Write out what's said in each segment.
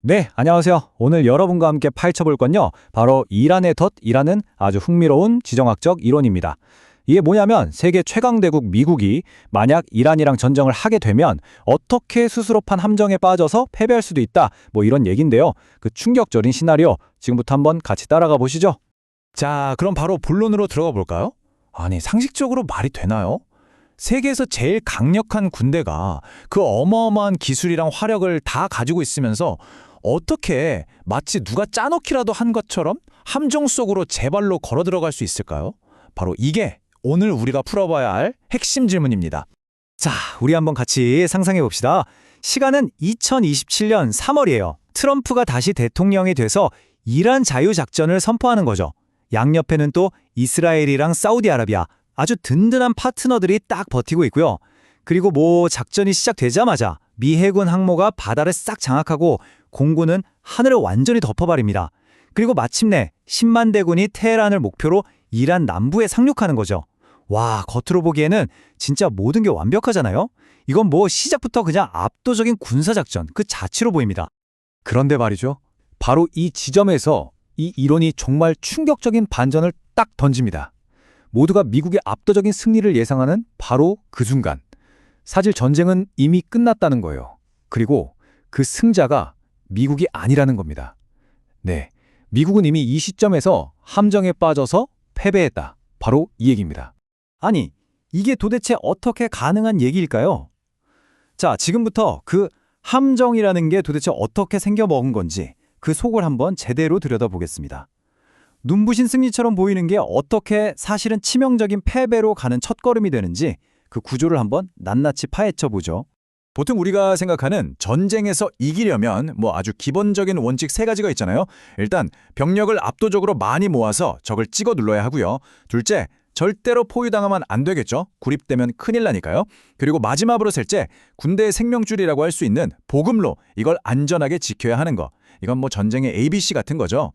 네, 안녕하세요. 오늘 여러분과 함께 파헤쳐볼 건요. 바로 이란의 덫이라는 아주 흥미로운 지정학적 이론입니다. 이게 뭐냐면 세계 최강대국 미국이 만약 이란이랑 전쟁을 하게 되면 어떻게 스스로판 함정에 빠져서 패배할 수도 있다. 뭐 이런 얘기인데요. 그 충격적인 시나리오 지금부터 한번 같이 따라가 보시죠. 자, 그럼 바로 본론으로 들어가 볼까요? 아니, 상식적으로 말이 되나요? 세계에서 제일 강력한 군대가 그 어마어마한 기술이랑 화력을 다 가지고 있으면서 어떻게 마치 누가 짜놓기라도 한 것처럼 함정 속으로 제 발로 걸어 들어갈 수 있을까요? 바로 이게 오늘 우리가 풀어봐야 할 핵심 질문입니다. 자, 우리 한번 같이 상상해 봅시다. 시간은 2027년 3월이에요. 트럼프가 다시 대통령이 돼서 이란 자유작전을 선포하는 거죠. 양옆에는 또 이스라엘이랑 사우디아라비아, 아주 든든한 파트너들이 딱 버티고 있고요. 그리고 뭐 작전이 시작되자마자 미 해군 항모가 바다를 싹 장악하고 공군은 하늘을 완전히 덮어버립니다. 그리고 마침내 10만 대군이 테헤란을 목표로 이란 남부에 상륙하는 거죠. 와, 겉으로 보기에는 진짜 모든 게 완벽하잖아요? 이건 뭐 시작부터 그냥 압도적인 군사작전 그 자체로 보입니다. 그런데 말이죠. 바로 이 지점에서 이 이론이 정말 충격적인 반전을 딱 던집니다. 모두가 미국의 압도적인 승리를 예상하는 바로 그 순간. 사실 전쟁은 이미 끝났다는 거예요. 그리고 그 승자가 미국이 아니라는 겁니다. 네, 미국은 이미 이 시점에서 함정에 빠져서 패배했다. 바로 이 얘기입니다. 아니, 이게 도대체 어떻게 가능한 얘기일까요? 자, 지금부터 그 함정이라는 게 도대체 어떻게 생겨먹은 건지 그 속을 한번 제대로 들여다보겠습니다. 눈부신 승리처럼 보이는 게 어떻게 사실은 치명적인 패배로 가는 첫걸음이 되는지 그 구조를 한번 낱낱이 파헤쳐보죠. 보통 우리가 생각하는 전쟁에서 이기려면 뭐 아주 기본적인 원칙 세 가지가 있잖아요. 일단 병력을 압도적으로 많이 모아서 적을 찍어 눌러야 하고요. 둘째, 절대로 포위당하면 안 되겠죠. 구립되면 큰일 나니까요. 그리고 마지막으로 셋째, 군대의 생명줄이라고 할 수 있는 보급로, 이걸 안전하게 지켜야 하는 거. 이건 뭐 전쟁의 ABC 같은 거죠.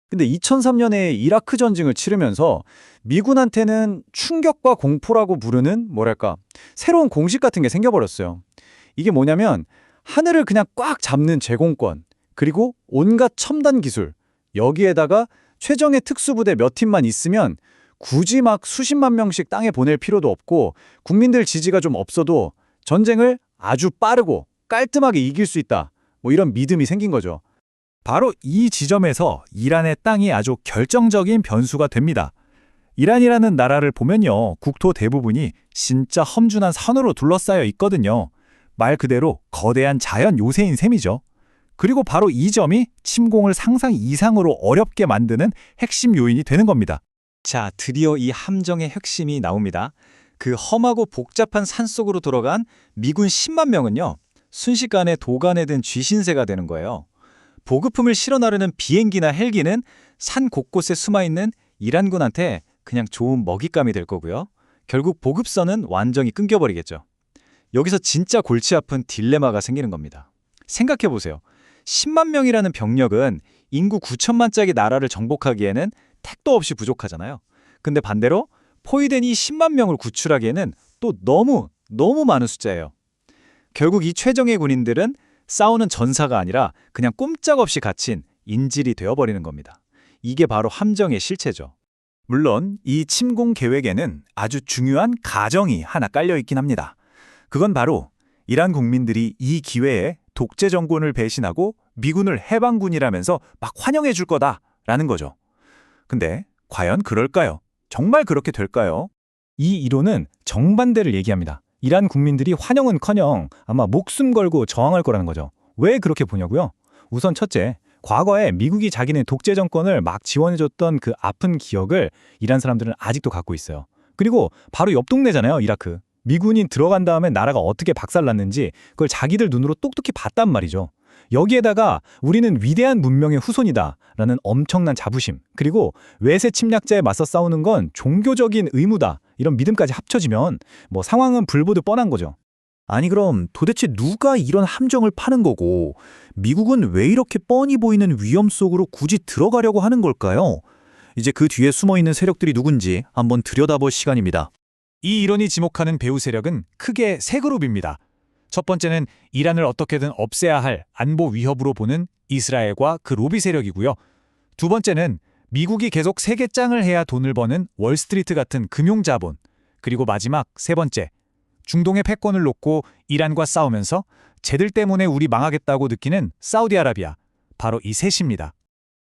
근데 2003년에 이라크 전쟁을 치르면서 미군한테는 충격과 공포라고 부르는 뭐랄까 새로운 공식 같은 게 생겨버렸어요. 이게 뭐냐면 하늘을 그냥 꽉 잡는 제공권, 그리고 온갖 첨단 기술, 여기에다가 최정예 특수부대 몇 팀만 있으면 굳이 막 수십만 명씩 땅에 보낼 필요도 없고 국민들 지지가 좀 없어도 전쟁을 아주 빠르고 깔끔하게 이길 수 있다. 뭐 이런 믿음이 생긴 거죠. 바로 이 지점에서 이란의 땅이 아주 결정적인 변수가 됩니다. 이란이라는 나라를 보면요, 국토 대부분이 진짜 험준한 산으로 둘러싸여 있거든요. 말 그대로 거대한 자연 요새인 셈이죠. 그리고 바로 이 점이 침공을 상상 이상으로 어렵게 만드는 핵심 요인이 되는 겁니다. 자, 드디어 이 함정의 핵심이 나옵니다. 그 험하고 복잡한 산속으로 들어간 미군 10만 명은요, 순식간에 도간에 든 쥐신세가 되는 거예요. 보급품을 실어 나르는 비행기나 헬기는 산 곳곳에 숨어있는 이란군한테 그냥 좋은 먹잇감이 될 거고요. 결국 보급선은 완전히 끊겨버리겠죠. 여기서 진짜 골치 아픈 딜레마가 생기는 겁니다. 생각해보세요. 10만 명이라는 병력은 인구 9천만짜리 나라를 정복하기에는 택도 없이 부족하잖아요. 근데 반대로 포위된 이 10만 명을 구출하기에는 또 너무 많은 숫자예요. 결국 이 최정예 군인들은 싸우는 전사가 아니라 그냥 꼼짝없이 갇힌 인질이 되어버리는 겁니다. 이게 바로 함정의 실체죠. 물론 이 침공 계획에는 아주 중요한 가정이 하나 깔려 있긴 합니다. 그건 바로 이란 국민들이 이 기회에 독재 정권을 배신하고 미군을 해방군이라면서 막 환영해 줄 거다라는 거죠. 근데 과연 그럴까요? 정말 그렇게 될까요? 이 이론은 정반대를 얘기합니다. 이란 국민들이 환영은커녕 아마 목숨 걸고 저항할 거라는 거죠. 왜 그렇게 보냐고요? 우선 첫째, 과거에 미국이 자기네 독재 정권을 막 지원해줬던 그 아픈 기억을 이란 사람들은 아직도 갖고 있어요. 그리고 바로 옆 동네잖아요, 이라크. 미군이 들어간 다음에 나라가 어떻게 박살났는지 그걸 자기들 눈으로 똑똑히 봤단 말이죠. 여기에다가 우리는 위대한 문명의 후손이다라는 엄청난 자부심, 그리고 외세 침략자에 맞서 싸우는 건 종교적인 의무다, 이런 믿음까지 합쳐지면 뭐 상황은 불보듯 뻔한 거죠. 아니 그럼 도대체 누가 이런 함정을 파는 거고 미국은 왜 이렇게 뻔히 보이는 위험 속으로 굳이 들어가려고 하는 걸까요? 이제 그 뒤에 숨어있는 세력들이 누군지 한번 들여다볼 시간입니다. 이 이론이 지목하는 배후 세력은 크게 세 그룹입니다. 첫 번째는 이란을 어떻게든 없애야 할 안보 위협으로 보는 이스라엘과 그 로비 세력이고요. 두 번째는 미국이 계속 세계 짱을 해야 돈을 버는 월스트리트 같은 금융자본. 그리고 마지막 세 번째, 중동의 패권을 놓고 이란과 싸우면서 쟤들 때문에 우리 망하겠다고 느끼는 사우디아라비아. 바로 이 셋입니다.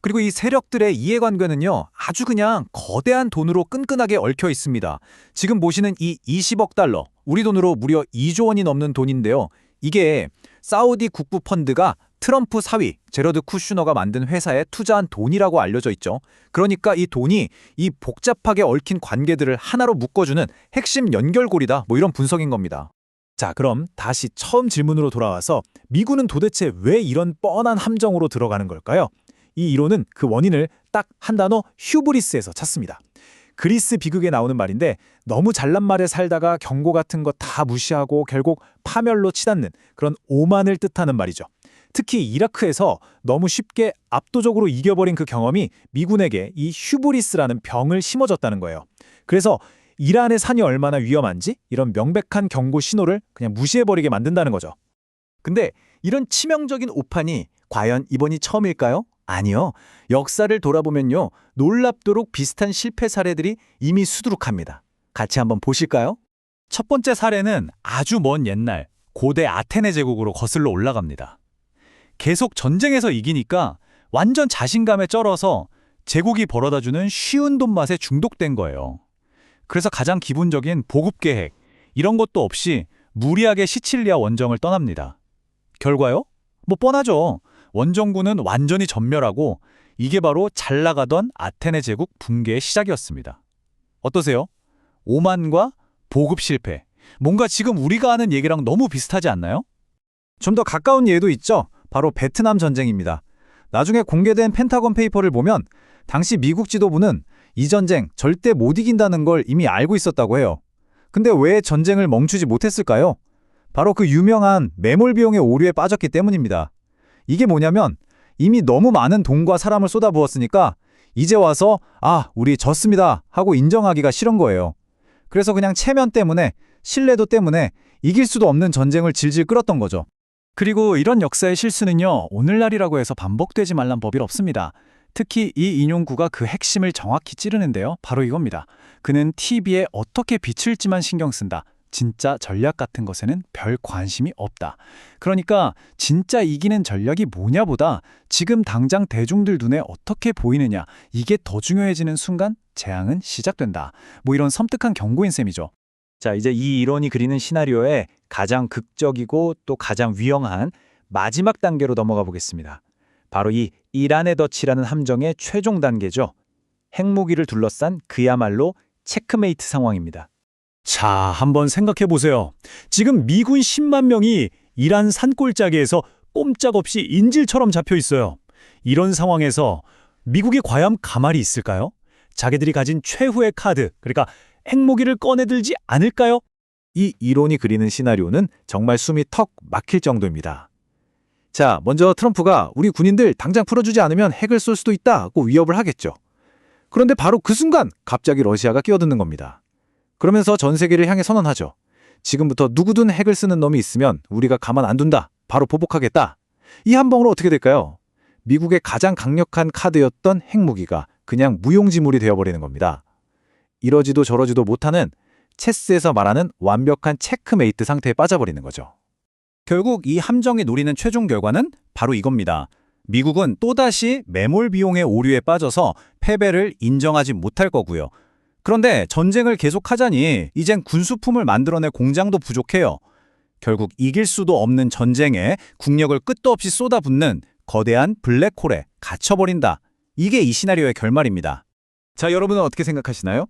그리고 이 세력들의 이해관계는요, 아주 그냥 거대한 돈으로 끈끈하게 얽혀 있습니다. 지금 보시는 이 20억 달러, 우리 돈으로 무려 2조 원이 넘는 돈인데요. 이게 사우디 국부 펀드가 트럼프 사위 제러드 쿠슈너가 만든 회사에 투자한 돈이라고 알려져 있죠. 그러니까 이 돈이 이 복잡하게 얽힌 관계들을 하나로 묶어주는 핵심 연결고리다, 뭐 이런 분석인 겁니다. 자, 그럼 다시 처음 질문으로 돌아와서 미군은 도대체 왜 이런 뻔한 함정으로 들어가는 걸까요? 이 이론은 그 원인을 딱 한 단어 휴브리스에서 찾습니다. 그리스 비극에 나오는 말인데 너무 잘난 말에 살다가 경고 같은 거 다 무시하고 결국 파멸로 치닫는 그런 오만을 뜻하는 말이죠. 특히 이라크에서 너무 쉽게 압도적으로 이겨버린 그 경험이 미군에게 이 휴브리스라는 병을 심어줬다는 거예요. 그래서 이란의 산이 얼마나 위험한지 이런 명백한 경고 신호를 그냥 무시해버리게 만든다는 거죠. 근데 이런 치명적인 오판이 과연 이번이 처음일까요? 아니요. 역사를 돌아보면요, 놀랍도록 비슷한 실패 사례들이 이미 수두룩합니다. 같이 한번 보실까요? 첫 번째 사례는 아주 먼 옛날 고대 아테네 제국으로 거슬러 올라갑니다. 계속 전쟁에서 이기니까 완전 자신감에 쩔어서 제국이 벌어다주는 쉬운 돈 맛에 중독된 거예요. 그래서 가장 기본적인 보급 계획, 이런 것도 없이 무리하게 시칠리아 원정을 떠납니다. 결과요? 뭐 뻔하죠. 원정군은 완전히 전멸하고 이게 바로 잘 나가던 아테네 제국 붕괴의 시작이었습니다. 어떠세요? 오만과 보급 실패. 뭔가 지금 우리가 하는 얘기랑 너무 비슷하지 않나요? 좀 더 가까운 예도 있죠. 바로 베트남 전쟁입니다. 나중에 공개된 펜타곤 페이퍼를 보면 당시 미국 지도부는 이 전쟁 절대 못 이긴다는 걸 이미 알고 있었다고 해요. 근데 왜 전쟁을 멈추지 못했을까요? 바로 그 유명한 매몰 비용의 오류에 빠졌기 때문입니다. 이게 뭐냐면 이미 너무 많은 돈과 사람을 쏟아부었으니까 이제 와서 우리 졌습니다 하고 인정하기가 싫은 거예요. 그래서 그냥 체면 때문에, 신뢰도 때문에 이길 수도 없는 전쟁을 질질 끌었던 거죠. 그리고 이런 역사의 실수는요, 오늘날이라고 해서 반복되지 말란 법이 없습니다. 특히 이 인용구가 그 핵심을 정확히 찌르는데요. 바로 이겁니다. 그는 TV에 어떻게 비출지만 신경 쓴다. 진짜 전략 같은 것에는 별 관심이 없다. 그러니까 진짜 이기는 전략이 뭐냐보다 지금 당장 대중들 눈에 어떻게 보이느냐, 이게 더 중요해지는 순간 재앙은 시작된다. 뭐 이런 섬뜩한 경고인 셈이죠. 자, 이제 이 이론이 그리는 시나리오의 가장 극적이고 또 가장 위험한 마지막 단계로 넘어가 보겠습니다. 바로 이 이란의 덫이라는 함정의 최종 단계죠. 핵무기를 둘러싼 그야말로 체크메이트 상황입니다. 자, 한번 생각해 보세요. 지금 미군 10만 명이 이란 산골짜기에서 꼼짝없이 인질처럼 잡혀 있어요. 이런 상황에서 미국이 과연 가만히 있을까요? 자기들이 가진 최후의 카드, 그러니까 핵무기를 꺼내들지 않을까요? 이 이론이 그리는 시나리오는 정말 숨이 턱 막힐 정도입니다. 자, 먼저 트럼프가 우리 군인들 당장 풀어주지 않으면 핵을 쏠 수도 있다고 위협을 하겠죠. 그런데 바로 그 순간 갑자기 러시아가 끼어드는 겁니다. 그러면서 전 세계를 향해 선언하죠. 지금부터 누구든 핵을 쓰는 놈이 있으면 우리가 가만 안 둔다. 바로 보복하겠다. 이 한 방으로 어떻게 될까요? 미국의 가장 강력한 카드였던 핵무기가 그냥 무용지물이 되어버리는 겁니다. 이러지도 저러지도 못하는 체스에서 말하는 완벽한 체크메이트 상태에 빠져버리는 거죠. 결국 이 함정이 노리는 최종 결과는 바로 이겁니다. 미국은 또다시 매몰 비용의 오류에 빠져서 패배를 인정하지 못할 거고요. 그런데 전쟁을 계속하자니 이젠 군수품을 만들어낼 공장도 부족해요. 결국 이길 수도 없는 전쟁에 국력을 끝도 없이 쏟아붓는 거대한 블랙홀에 갇혀버린다. 이게 이 시나리오의 결말입니다. 자, 여러분은 어떻게 생각하시나요?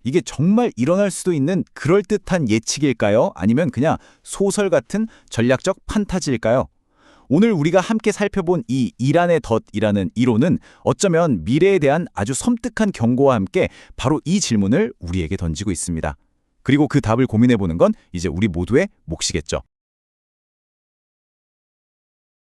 이게 정말 일어날 수도 있는 그럴듯한 예측일까요? 아니면 그냥 소설 같은 전략적 판타지일까요? 오늘 우리가 함께 살펴본 이 이란의 덫이라는 이론은 어쩌면 미래에 대한 아주 섬뜩한 경고와 함께 바로 이 질문을 우리에게 던지고 있습니다. 그리고 그 답을 고민해보는 건 이제 우리 모두의 몫이겠죠.